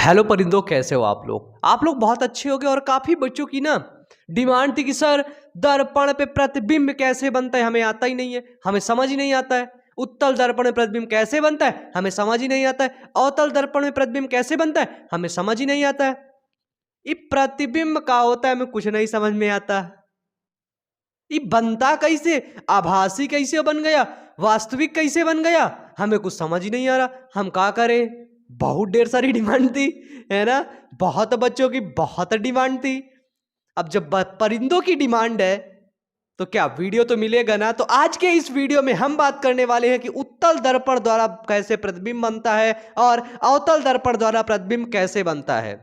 Hello परिंदों, कैसे हो आप लोग? आप लोग बहुत अच्छे होगे। और काफी बच्चों की ना डिमांड थी कि सर दर्पण पे प्रतिबिंब कैसे बनता है, हमें आता ही नहीं है, हमें समझ ही नहीं आता है। उत्तल दर्पण में प्रतिबिंब कैसे बनता है, हमें समझ ही नहीं आता है। अवतल दर्पण में प्रतिबिंब कैसे बनता है, हमें समझ ही नहीं आता है। ये प्रतिबिंब का होता है, हमें कुछ नहीं समझ में आता। ये बनता कैसे, आभासी कैसे बन गया, वास्तविक कैसे बन गया, हमें कुछ समझ ही नहीं आ रहा। हम क्या करें? बहुत ढेर सारी डिमांड थी, है ना। बहुत बच्चों की बहुत डिमांड थी। अब जब परिंदों की डिमांड है तो क्या वीडियो तो मिलेगा ना। तो आज के इस वीडियो में हम बात करने वाले हैं कि उत्तल दर्पण द्वारा कैसे प्रतिबिंब बनता है और अवतल दर्पण द्वारा प्रतिबिंब कैसे बनता है।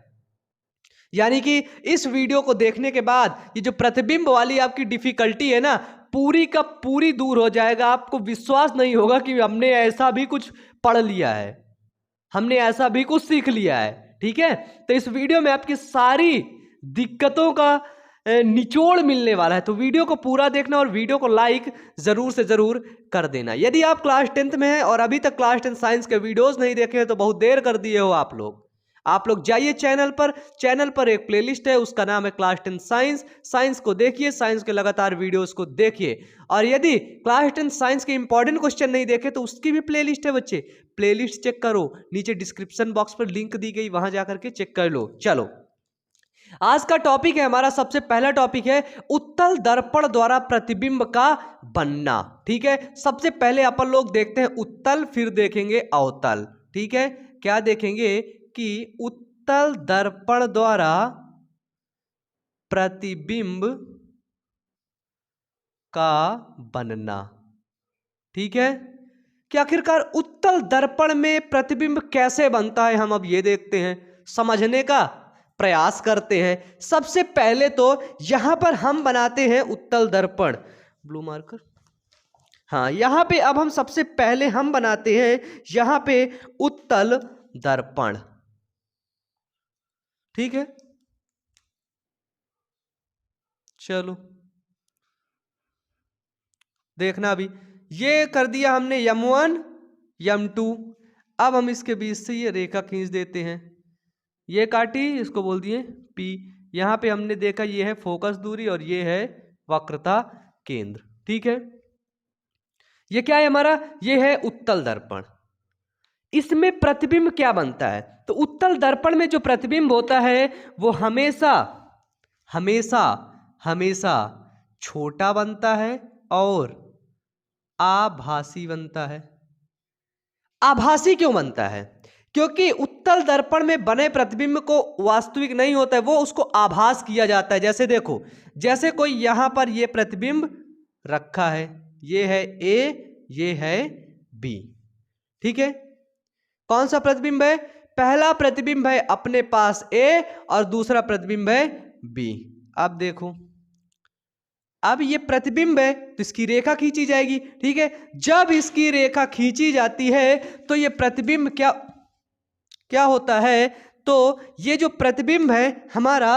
यानी कि इस वीडियो को देखने के बाद ये जो प्रतिबिंब वाली आपकी डिफिकल्टी है ना, पूरी का पूरी दूर हो जाएगा। आपको विश्वास नहीं होगा कि हमने ऐसा भी कुछ पढ़ लिया है, हमने ऐसा भी कुछ सीख लिया है। ठीक है, तो इस वीडियो में आपकी सारी दिक्कतों का निचोड़ मिलने वाला है। तो वीडियो को पूरा देखना और वीडियो को लाइक जरूर से जरूर कर देना। यदि आप क्लास 10th में हैं और अभी तक क्लास 10 साइंस के वीडियोस नहीं देखे हैं तो बहुत देर कर दिए हो आप लोग। आप लोग जाइए चैनल पर एक प्लेलिस्ट है, उसका नाम है क्लास 10 साइंस। साइंस को देखिए, साइंस के लगातार वीडियोस को देखिए। और यदि क्लास 10 साइंस के इंपॉर्टेंट क्वेश्चन नहीं देखे तो उसकी भी प्लेलिस्ट है बच्चे, प्लेलिस्ट चेक करो। नीचे डिस्क्रिप्शन बॉक्स पर लिंक दी गई, वहां जाकर के चेक कर लो। चलो, आज का टॉपिक है हमारा, सबसे पहला टॉपिक है उत्तल दर्पण द्वारा प्रतिबिंब का बनना। ठीक है, सबसे पहले अपन लोग देखते हैं उत्तल, फिर देखेंगे अवतल। ठीक है, क्या देखेंगे कि उत्तल दर्पण द्वारा प्रतिबिंब का बनना। ठीक है, कि आखिरकार उत्तल दर्पण में प्रतिबिंब कैसे बनता है, हम अब ये देखते हैं, समझने का प्रयास करते हैं। सबसे पहले तो यहां पर हम बनाते हैं उत्तल दर्पण। ब्लू मार्कर, हाँ, यहां पे अब हम सबसे पहले हम बनाते हैं यहां पे उत्तल दर्पण। ठीक है, चलो देखना। अभी ये कर दिया हमने M1 M2। अब हम इसके बीच से ये रेखा खींच देते हैं, ये काटी, इसको बोल दिए P। यहां पे हमने देखा ये है फोकस दूरी और ये है वक्रता केंद्र। ठीक है, ये क्या है हमारा, ये है उत्तल दर्पण। इसमें प्रतिबिंब क्या बनता है? तो उत्तल दर्पण में जो प्रतिबिंब होता है वो हमेशा हमेशा हमेशा छोटा बनता है और आभासी बनता है। आभासी क्यों बनता है? क्योंकि उत्तल दर्पण में बने प्रतिबिंब को वास्तविक नहीं होता है, वो उसको आभास किया जाता है। जैसे देखो, जैसे कोई यहां पर ये प्रतिबिंब रखा है, ये है A, ये है B। ठीक है, कौन सा प्रतिबिंब है? पहला प्रतिबिंब है अपने पास A और दूसरा प्रतिबिंब है B। अब देखो, अब ये प्रतिबिंब है तो इसकी रेखा खींची जाएगी। ठीक है, जब इसकी रेखा खींची जाती है तो ये प्रतिबिंब क्या क्या होता है? तो ये जो प्रतिबिंब है हमारा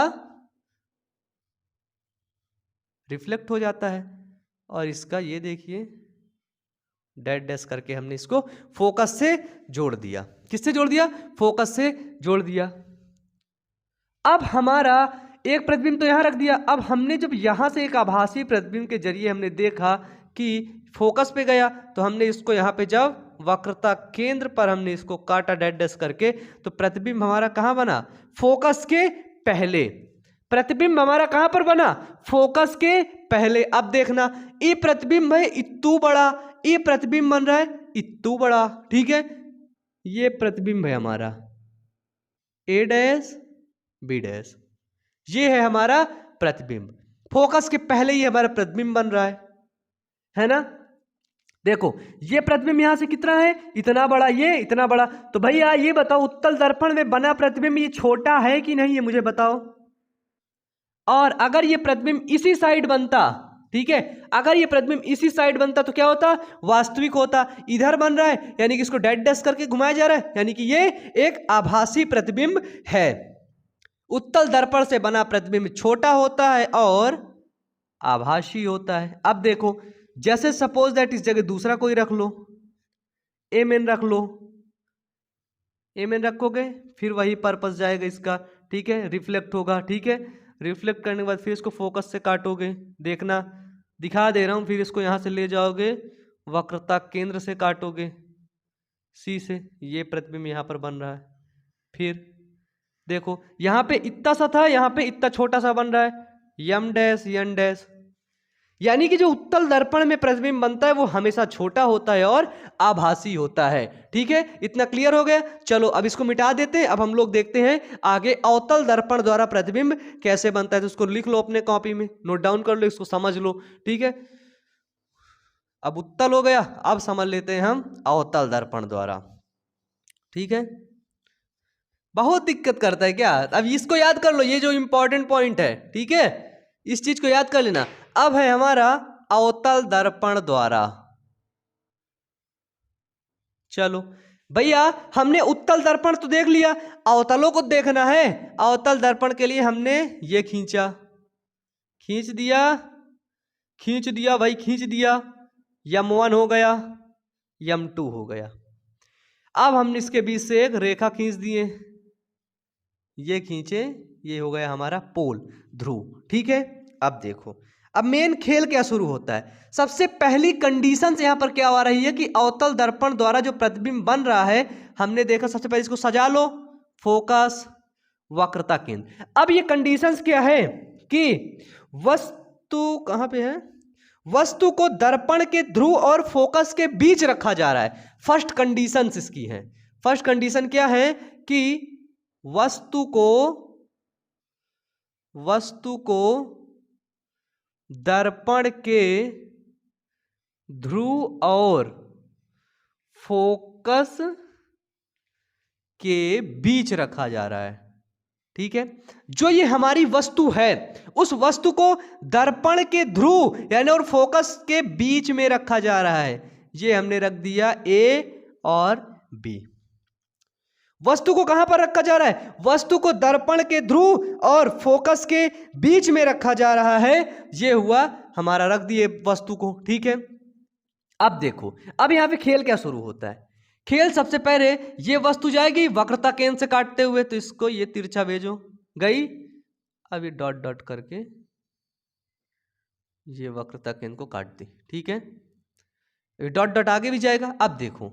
रिफ्लेक्ट हो जाता है और इसका ये देखिए डैश डैश करके हमने इसको फोकस से जोड़ दिया। किससे जोड़ दिया? फोकस से जोड़ दिया। अब हमारा एक प्रतिबिंब तो यहां रख दिया। अब हमने जब यहां से एक आभासी प्रतिबिंब के जरिए हमने देखा कि फोकस पे गया, तो हमने इसको यहां पे जब वक्रता केंद्र पर हमने इसको काटा डैश डैश करके, तो प्रतिबिंब हमारा कहां बना? फोकस के पहले। प्रतिबिंब हमारा कहां पर बना? फोकस के पहले। अब देखना, ये प्रतिबिंब है इत्तू बड़ा, ये प्रतिबिंब बन रहा है इत्तू बड़ा। ठीक है, ये प्रतिबिंब है हमारा A डैश B डैश, ये है हमारा प्रतिबिंब। फोकस के पहले ही हमारा प्रतिबिंब बन रहा है ना। देखो, ये प्रतिबिंब यहां से कितना है? इतना बड़ा, ये इतना बड़ा। तो भैया ये बताओ, उत्तल दर्पण में बना प्रतिबिंब ये छोटा है कि नहीं, ये मुझे बताओ। और अगर ये प्रतिबिंब इसी साइड बनता, ठीक है, अगर ये प्रतिबिंब इसी साइड बनता तो क्या होता? वास्तविक होता। इधर बन रहा है यानी कि इसको डैश डैश करके घुमाया जा रहा है, यानी कि ये एक आभासी प्रतिबिंब है। उत्तल दर्पण से बना प्रतिबिंब छोटा होता है और आभासी होता है। अब देखो, जैसे सपोज दैट इस जगह दूसरा कोई रख लो, एम एन रख लो, ए में रखोगे, फिर वही पर्पस जाएगा इसका, ठीक है, रिफ्लेक्ट होगा, ठीक है। रिफ्लेक्ट करने के बाद फिर इसको फोकस से काटोगे, देखना दिखा दे रहा हूँ, फिर इसको यहाँ से ले जाओगे, वक्रता केंद्र से काटोगे सी से, ये प्रतिबिंब यहाँ पर बन रहा है। फिर देखो यहाँ पे इतना सा था, यहाँ पे इतना छोटा सा बन रहा है, यम डैश यन डैश, यानी कि जो उत्तल दर्पण में प्रतिबिंब बनता है वो हमेशा छोटा होता है और आभासी होता है, ठीक है। इतना क्लियर हो गया। चलो अब इसको मिटा देते हैं। अब हम लोग देखते हैं आगे अवतल दर्पण द्वारा प्रतिबिंब कैसे बनता है। तो इसको लिख लो अपने कॉपी में, नोट डाउन कर लो, इसको समझ लो, ठीक है। अब उत्तल हो गया, अब समझ लेते हैं हम अवतल दर्पण द्वारा, ठीक है। बहुत दिक्कत करता है क्या? अब इसको याद कर लो, ये जो इंपॉर्टेंट पॉइंट है, ठीक है, इस चीज को याद कर लेना। अब है हमारा अवतल दर्पण द्वारा। चलो भैया हमने उत्तल दर्पण तो देख लिया, अवतलों को देखना है। अवतल दर्पण के लिए हमने ये खींचा, खींच दिया भाई, खींच दिया, यम1 हो गया, यम2 हो गया। अब हमने इसके बीच से एक रेखा खींच दिए, ये खींचे, ये हो गया हमारा पोल, ध्रुव, ठीक है। अब देखो अब मेन खेल क्या शुरू होता है। सबसे पहली कंडीशन से यहां पर क्या आ रही है कि अवतल दर्पण द्वारा जो प्रतिबिंब बन रहा है, हमने देखा सबसे पहले इसको सजा लो, फोकस, वक्रता केंद्र। अब ये कंडीशंस क्या है कि वस्तु कहां पे है, वस्तु को दर्पण के ध्रुव और फोकस के बीच रखा जा रहा है। फर्स्ट कंडीशन इसकी है। फर्स्ट कंडीशन क्या है कि वस्तु को दर्पण के ध्रुव और फोकस के बीच रखा जा रहा है, ठीक है। जो ये हमारी वस्तु है, उस वस्तु को दर्पण के ध्रुव यानी और फोकस के बीच में रखा जा रहा है। ये हमने रख दिया ए और बी। वस्तु को कहां पर रखा जा रहा है? वस्तु को दर्पण के ध्रुव और फोकस के बीच में रखा जा रहा है। ये हुआ हमारा, रख दिए वस्तु को, ठीक है। अब देखो अब यहां पे खेल क्या शुरू होता है। खेल सबसे पहले ये वस्तु जाएगी वक्रता केंद्र से काटते हुए, तो इसको ये तिरछा भेजो, गई। अब ये डॉट डॉट करके ये वक्रता केंद्र को काट दी, ठीक है। डॉट डॉट आगे भी जाएगा। अब देखो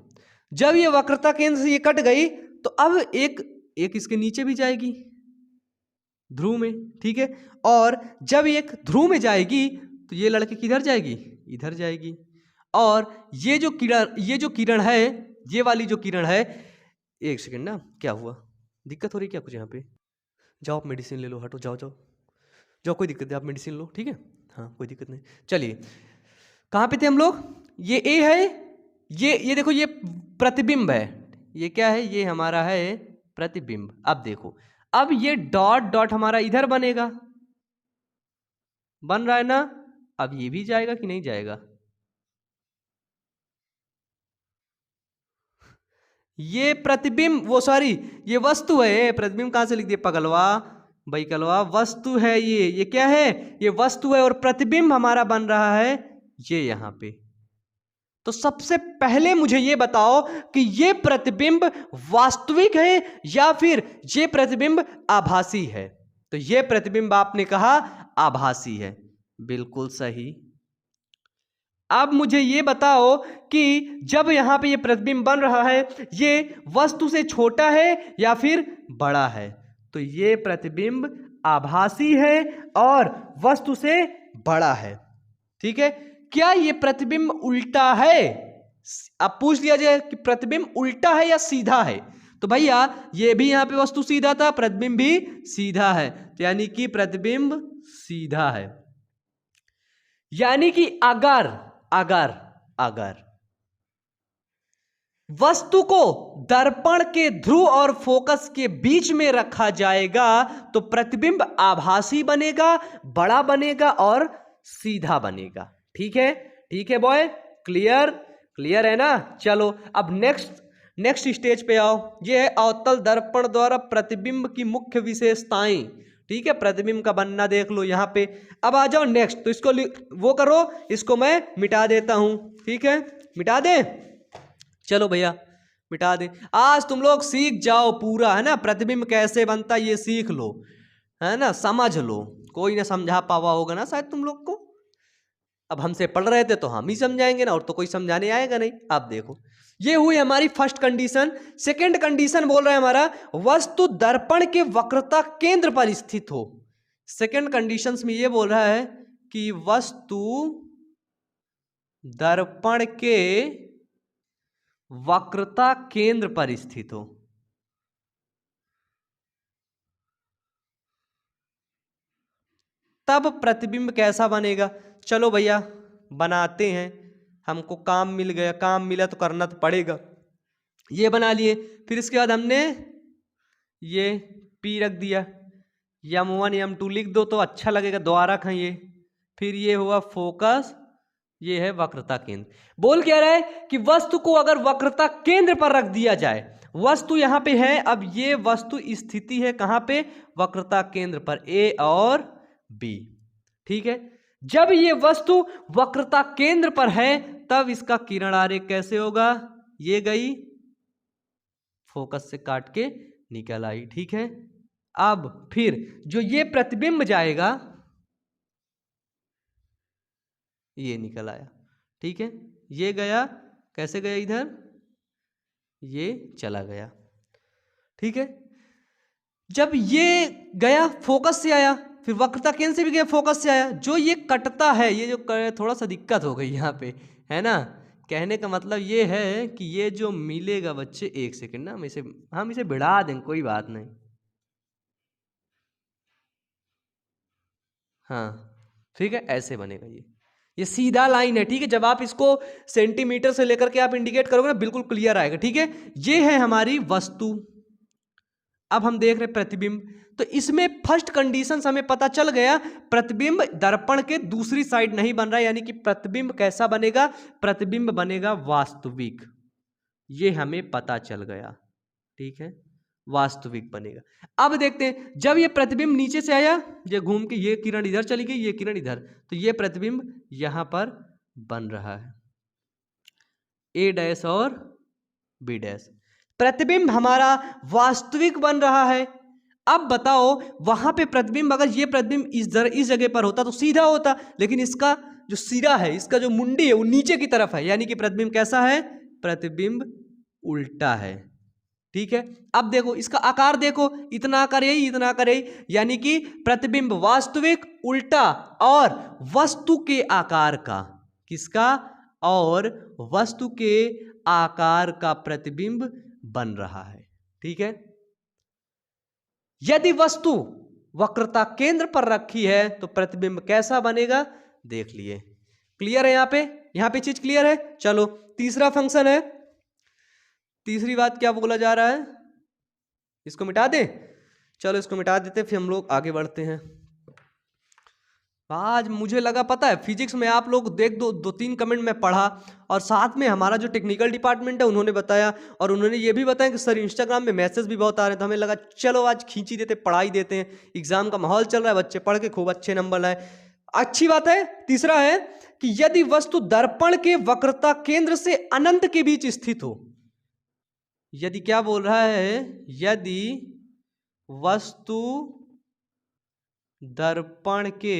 जब ये वक्रता केंद्र से ये कट गई, तो अब एक इसके नीचे भी जाएगी ध्रुव में, ठीक है। और जब एक ध्रुव में जाएगी तो ये लड़की किधर जाएगी? इधर जाएगी। और ये जो किरण है, ये वाली जो किरण है, एक सेकंड ना, क्या हुआ, दिक्कत हो रही क्या कुछ यहाँ पे? जाओ आप मेडिसिन ले लो, हटो, जाओ जाओ जाओ, कोई दिक्कत नहीं, आप मेडिसिन लो, ठीक है, हाँ कोई दिक्कत नहीं। चलिए कहाँ पे थे हम लोग? ये ए है, ये देखो ये प्रतिबिंब है, ये क्या है? ये हमारा है प्रतिबिंब। अब देखो अब ये डॉट डॉट हमारा इधर बनेगा, बन रहा है ना। अब ये भी जाएगा कि नहीं जाएगा? ये प्रतिबिंब, वो सॉरी ये वस्तु है, प्रतिबिंब कहां से लिख दिया पगलवा, बैकलवा, वस्तु है ये क्या है? ये वस्तु है और प्रतिबिंब हमारा बन रहा है ये यहां पे। तो सबसे पहले मुझे ये बताओ कि ये प्रतिबिंब वास्तविक है या फिर ये प्रतिबिंब आभासी है? तो ये प्रतिबिंब आपने कहा आभासी है, बिल्कुल सही। अब मुझे ये बताओ कि जब यहां पे ये प्रतिबिंब बन रहा है, ये वस्तु से छोटा है या फिर बड़ा है? तो ये प्रतिबिंब आभासी है और वस्तु से बड़ा है, ठीक है। क्या ये प्रतिबिंब उल्टा है? अब पूछ लिया जाए कि प्रतिबिंब उल्टा है या सीधा है, तो भैया ये भी यहां पे वस्तु सीधा था, प्रतिबिंब भी सीधा है, तो यानी कि प्रतिबिंब सीधा है। यानी कि अगर वस्तु को दर्पण के ध्रुव और फोकस के बीच में रखा जाएगा तो प्रतिबिंब आभासी बनेगा, बड़ा बनेगा और सीधा बनेगा, ठीक है बॉय, क्लियर है ना। चलो अब नेक्स्ट स्टेज पे आओ। ये है अवतल दर्पण द्वारा प्रतिबिंब की मुख्य विशेषताएं, ठीक है। प्रतिबिंब का बनना देख लो यहाँ पे। अब आ जाओ नेक्स्ट, तो इसको वो करो, इसको मैं मिटा देता हूं, ठीक है, मिटा दे। चलो भैया मिटा दे। आज तुम लोग सीख जाओ पूरा, है ना, प्रतिबिंब कैसे बनता ये सीख लो, है ना, समझ लो। कोई ना समझा पावा होगा ना शायद तुम लोग को। अब हमसे पढ़ रहे थे तो हम ही समझाएंगे ना, और तो कोई समझाने आएगा नहीं। अब देखो, ये हुई हमारी फर्स्ट कंडीशन। सेकंड कंडीशन बोल रहा है हमारा, वस्तु दर्पण के वक्रता केंद्र पर स्थित हो। सेकंड कंडीशंस में ये बोल रहा है कि वस्तु दर्पण के वक्रता केंद्र पर स्थित हो। तब प्रतिबिंब कैसा बनेगा? चलो भैया बनाते हैं, हमको काम मिल गया, काम मिला तो करना तो पड़ेगा। ये बना लिए, फिर इसके बाद हमने ये P रख दिया, M1 M2 लिख दो तो अच्छा लगेगा, द्वारा खाइए। फिर ये हुआ फोकस, ये है वक्रता केंद्र। बोल क्या रहा है कि वस्तु को अगर वक्रता केंद्र पर रख दिया जाए, वस्तु यहां पे है, अब ये वस्तु स्थिति है कहां पे? वक्रता केंद्र पर, A और B। ठीक है, जब ये वस्तु वक्रता केंद्र पर है तब इसका किरण आरेख कैसे होगा? ये गई फोकस से काट के निकल आई। ठीक है, अब फिर जो ये प्रतिबिंब जाएगा ये निकल आया। ठीक है, ये गया, कैसे गया? इधर ये चला गया। ठीक है, जब ये गया फोकस से आया, फिर वक्रता केंद्र से भी गया, फोकस से आया। जो ये कटता है, ये जो थोड़ा सा दिक्कत हो गई यहाँ पे, है ना। कहने का मतलब ये है कि ये जो मिलेगा बच्चे, एक सेकंड ना, हम इसे बढ़ा देंगे, कोई बात नहीं। हाँ ठीक है, ऐसे बनेगा ये सीधा लाइन है। ठीक है, जब आप इसको सेंटीमीटर से लेकर के आप इंडिकेट करोगे ना, बिल्कुल क्लियर आएगा। ठीक है, ये है हमारी वस्तु। अब हम देख रहे हैं प्रतिबिंब, तो इसमें फर्स्ट कंडीशन हमें पता चल गया, प्रतिबिंब दर्पण के दूसरी साइड नहीं बन रहा है, यानी कि प्रतिबिंब कैसा बनेगा? प्रतिबिंब बनेगा वास्तविक, ये हमें पता चल गया। ठीक है, वास्तविक बनेगा। अब देखते हैं, जब ये प्रतिबिंब नीचे से आया, ये घूम के ये किरण इधर चली गई, ये किरण इधर, तो ये प्रतिबिंब यहां पर बन रहा है, A डैश और B डैश। प्रतिबिंब हमारा वास्तविक बन रहा है। अब बताओ, वहां पे प्रतिबिंब, अगर ये प्रतिबिंब इस जगह पर होता तो सीधा होता, लेकिन इसका जो सिरा है, इसका जो मुंडी है, वो नीचे की तरफ है, यानी कि प्रतिबिंब कैसा है? प्रतिबिंब उल्टा है। ठीक है, अब देखो इसका आकार, देखो इतना आकार यही, इतना आकार यही, यानी कि प्रतिबिंब वास्तविक उल्टा और वस्तु के आकार का, किसका? और वस्तु के आकार का प्रतिबिंब बन रहा है। ठीक है, यदि वस्तु वक्रता केंद्र पर रखी है तो प्रतिबिंब कैसा बनेगा? देख लिए, क्लियर है यहां पे चीज क्लियर है। चलो तीसरा फंक्शन है, तीसरी बात क्या बोला जा रहा है? इसको मिटा दें, चलो इसको मिटा देते, फिर हम लोग आगे बढ़ते हैं। आज मुझे लगा, पता है, फिजिक्स में आप लोग देख दो तीन कमेंट में पढ़ा, और साथ में हमारा जो टेक्निकल डिपार्टमेंट है उन्होंने बताया, और उन्होंने ये भी बताया कि सर इंस्टाग्राम में मैसेज भी बहुत आ रहे थे। हमें लगा चलो आज खींची देते, पढ़ाई देते हैं, एग्जाम का माहौल चल रहा है, बच्चे पढ़ के खूब अच्छे नंबर लाए, अच्छी बात है। तीसरा है कि यदि वस्तु दर्पण के वक्रता केंद्र से अनंत के बीच स्थित हो, यदि क्या बोल रहा है? यदि वस्तु दर्पण के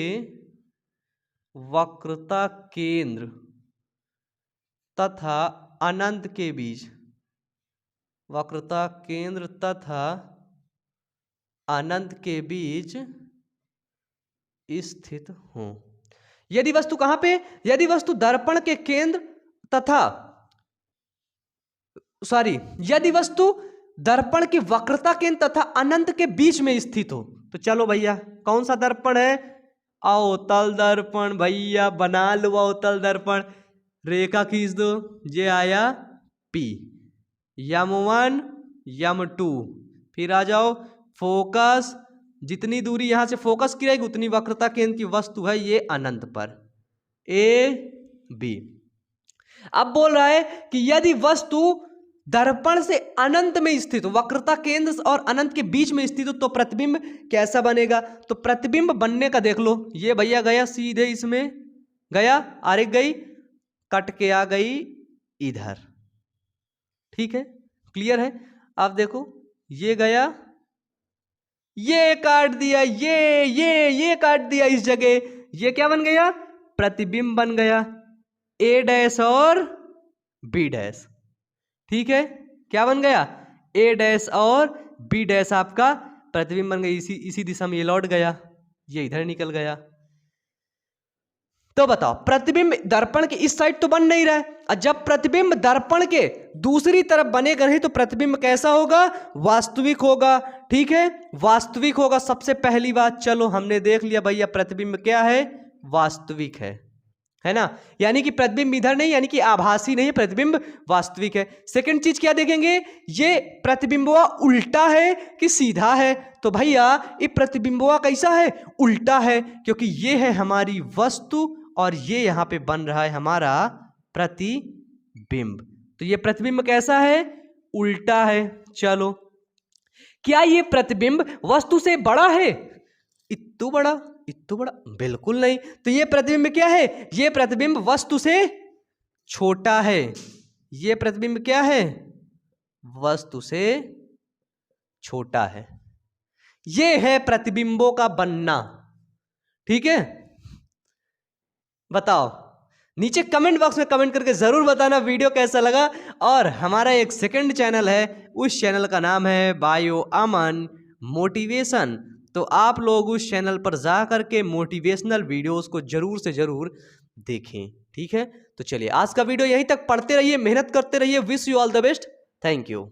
वक्रता केंद्र तथा अनंत के बीच, वक्रता केंद्र तथा अनंत के बीच स्थित हो। यदि वस्तु कहां पे? यदि वस्तु दर्पण के केंद्र तथा यदि वस्तु दर्पण की वक्रता केंद्र तथा अनंत के बीच में स्थित हो, तो चलो भैया कौन सा दर्पण है? अवतल दर्पण। भैया बना लो अवतल दर्पण, रेखा खींच दो, ये आया P, M1 M2, फिर आ जाओ फोकस, जितनी दूरी यहां से फोकस की रहेगी उतनी वक्रता केंद्र की वस्तु है ये अनंत पर, A B। अब बोल रहा है कि यदि वस्तु दर्पण से अनंत में स्थित हो, वक्रता केंद्र और अनंत के बीच में स्थित हो, तो प्रतिबिंब कैसा बनेगा? तो प्रतिबिंब बनने का देख लो, ये भैया गया सीधे इसमें गया, आरेख गई, कट के आ गई इधर। ठीक है, क्लियर है? अब देखो ये गया, ये काट दिया, ये काट दिया इस जगह, ये क्या बन गया? प्रतिबिंब बन गया, ए डैश और बी डैश। ठीक है, क्या बन गया? ए डैश और बी डैश आपका प्रतिबिंब बन गई। इसी दिशा में ये लौट गया, ये इधर निकल गया। तो बताओ प्रतिबिंब दर्पण के इस साइड तो बन नहीं रहा है, और जब प्रतिबिंब दर्पण के दूसरी तरफ बनेगा नहीं तो प्रतिबिंब कैसा होगा? वास्तविक होगा। ठीक है, वास्तविक होगा। सबसे पहली बात, चलो हमने देख लिया भैया प्रतिबिंब क्या है? वास्तविक है ना, यानी कि प्रतिबिंब इधर नहीं, यानी कि आभासी नहीं, प्रतिबिंब वास्तविक है। सेकंड चीज क्या देखेंगे? ये प्रतिबिंबवा उल्टा है कि सीधा है? तो भैया ये प्रतिबिंबवा कैसा है? उल्टा है, क्योंकि ये है हमारी वस्तु और ये यहां पे बन रहा है हमारा प्रतिबिंब। तो ये प्रतिबिंब कैसा है? उल्टा है। चलो, क्या ये प्रतिबिंब वस्तु से बड़ा है? इत्तू बड़ा, इत्तू बड़ा? बिल्कुल नहीं। तो ये प्रतिबिंब क्या है? ये प्रतिबिंब वस्तु से छोटा है। ये प्रतिबिंब क्या है? वस्तु से छोटा है। ये है प्रतिबिंबों का बनना। ठीक है, बताओ नीचे कमेंट बॉक्स में कमेंट करके जरूर बताना वीडियो कैसा लगा। और हमारा एक सेकंड चैनल है, उस चैनल का नाम है बायो अमन मोटिवेशन। तो आप लोग उस चैनल पर जा करके मोटिवेशनल वीडियोस को जरूर से जरूर देखें। ठीक है, तो चलिए आज का वीडियो यहीं तक। पढ़ते रहिए, मेहनत करते रहिए। Wish you all the best. Thank you.